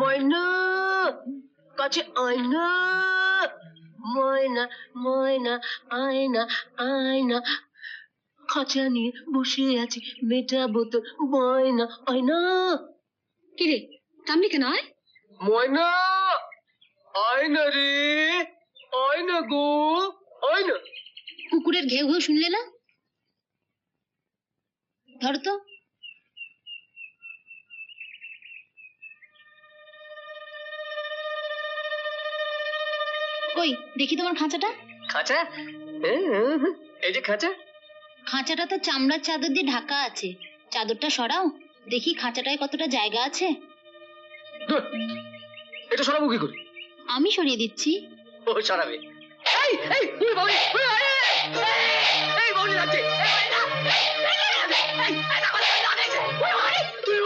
ময়না কাছে আয়না, ময়না ময়না আয়না আয়না, খাঁচা নিয়ে বসে আছি মেটাবো তোর ময়না আয়না। কিরে থামলি কেন? আয় ময়না আয়না রে, আয়না গো আয়না। কুকুরের ঘেউ ঘেউ শুনলে না? ধরো তো। কই দেখি তোমার খাঁচাটা। খাঁচা? এই যে খাঁচা। খাঁচাটা তো চামড়ার চাদর দিয়ে ঢাকা আছে, চাদরটা সরাও দেখি খাঁচাটায় কতটা জায়গা আছে। এটা সরাবো কি করে? আমি সরিয়ে দিচ্ছি। ও সরাবে। এই এই ওই বাবু, এই বাবু যাচ্ছে। তুই